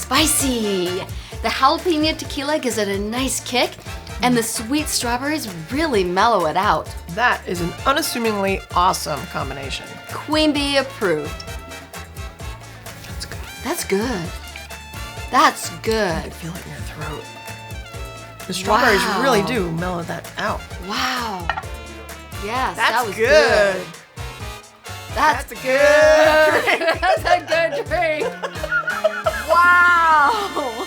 spicy. The jalapeno tequila gives it a nice kick, and the sweet strawberries really mellow it out. That is an unassumingly awesome combination. Queen Bee approved. That's good. That's good. That's You good. can feel it in your throat. The strawberries Wow. really do mellow that out. Wow. Yes, That's that was good. good. That's That's good. That's a good drink. Wow.